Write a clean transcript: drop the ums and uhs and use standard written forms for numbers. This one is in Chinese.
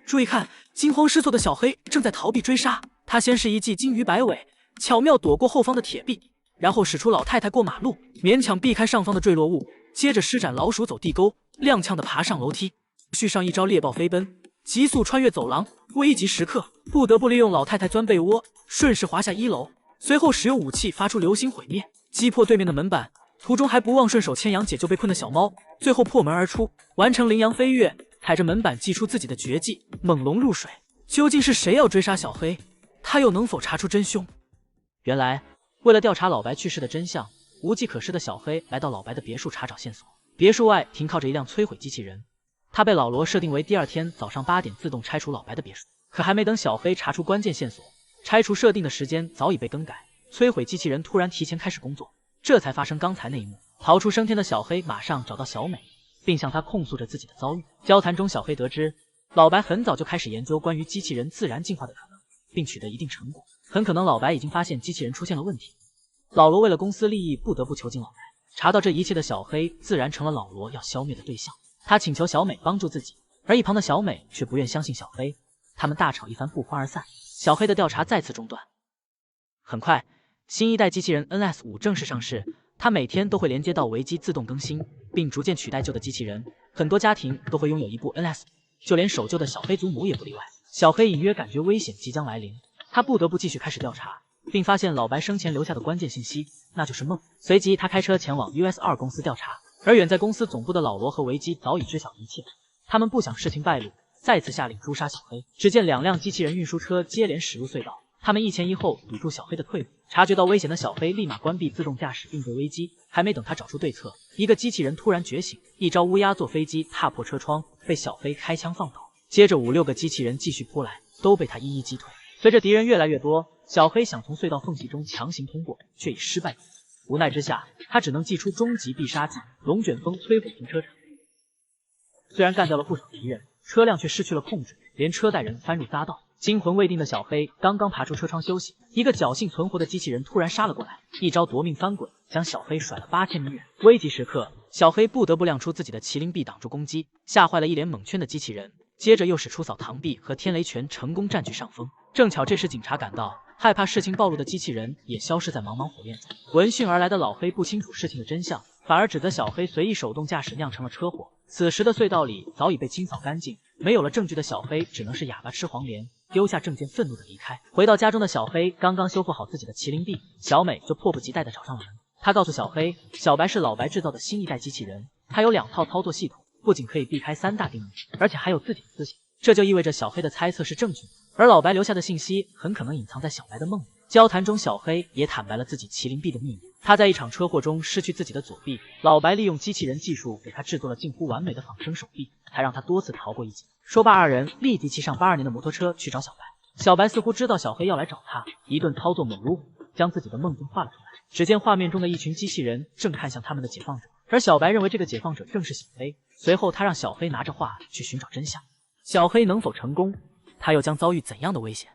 注意看，惊慌失措的小黑正在逃避追杀。他先是一记金鱼摆尾，巧妙躲过后方的铁壁，然后使出老太太过马路，勉强避开上方的坠落物，接着施展老鼠走地沟，踉跄地爬上楼梯，续上一招猎豹飞奔，急速穿越走廊。危急时刻，不得不利用老太太钻被窝，顺势滑下1楼，随后使用武器发出流星毁灭，击破对面的门板。途中还不忘顺手牵羊解救被困的小猫，最后破门而出，完成羚羊飞跃，踩着门板祭出自己的绝技猛龙入水。究竟是谁要追杀小黑？他又能否查出真凶？原来，为了调查老白去世的真相，无计可施的小黑来到老白的别墅查找线索。别墅外停靠着一辆摧毁机器人，他被老罗设定为第2天早上8点自动拆除老白的别墅。可还没等小黑查出关键线索，拆除设定的时间早已被更改，摧毁机器人突然提前开始工作。这才发生刚才那一幕。逃出升天的小黑马上找到小美，并向她控诉着自己的遭遇。交谈中，小黑得知老白很早就开始研究关于机器人自然进化的可能，并取得一定成果。很可能老白已经发现机器人出现了问题。老罗为了公司利益不得不囚禁老白。查到这一切的小黑自然成了老罗要消灭的对象。他请求小美帮助自己，而一旁的小美却不愿相信小黑。他们大吵一番，不欢而散。小黑的调查再次中断。很快，新一代机器人 NS5 正式上市，它每天都会连接到维基自动更新，并逐渐取代旧的机器人。很多家庭都会拥有一部 NS， 就连守旧的小黑祖母也不例外。小黑隐约感觉危险即将来临，他不得不继续开始调查，并发现老白生前留下的关键信息，那就是梦。随即，他开车前往 US2 公司调查，而远在公司总部的老罗和维基早已知晓一切，他们不想事情败露，再次下令诛杀小黑。只见2辆机器人运输车接连驶入隧道，他们一前一后堵住小黑的退路。察觉到危险的小黑立马关闭自动驾驶应对危机，还没等他找出对策，一个机器人突然觉醒，一招乌鸦坐飞机踏破车窗，被小黑开枪放倒。接着5、6个机器人继续扑来，都被他一一击退。随着敌人越来越多，小黑想从隧道缝隙中强行通过，却已失败。无奈之下，他只能祭出终极必杀技龙卷风摧毁停车场。虽然干掉了不少敌人，车辆却失去了控制，连车带人翻入匝道。惊魂未定的小黑刚刚爬出车窗休息，一个侥幸存活的机器人突然杀了过来，一招夺命翻滚将小黑甩了8000米远。危急时刻，小黑不得不亮出自己的麒麟臂挡住攻击，吓坏了一脸蒙圈的机器人，接着又使出扫堂臂和天雷拳成功占据上风。正巧这时警察赶到，害怕事情暴露的机器人也消失在茫茫火焰中。闻讯而来的老黑不清楚事情的真相，反而指责小黑随意手动驾驶酿成了车祸。此时的隧道里早已被清扫干净，没有了证据的小黑只能是哑巴吃黄连，丢下证件愤怒的离开。回到家中的小黑刚刚修复好自己的麒麟臂，小美就迫不及待地找上了门。她告诉小黑，小白是老白制造的新一代机器人，他有2套操作系统，不仅可以避开3大定律，而且还有自己的思想。这就意味着小黑的猜测是正确的，而老白留下的信息很可能隐藏在小白的梦里。交谈中，小黑也坦白了自己麒麟臂的秘密。他在一场车祸中失去自己的左臂，老白利用机器人技术给他制作了近乎完美的仿生手臂，才让他多次逃过一劫。说罢，2人立即骑上82年的摩托车去找小白。小白似乎知道小黑要来找他，一顿操作猛如虎，将自己的梦境画了出来。只见画面中的一群机器人正看向他们的解放者，而小白认为这个解放者正是小黑。随后他让小黑拿着画去寻找真相。小黑能否成功？他又将遭遇怎样的危险？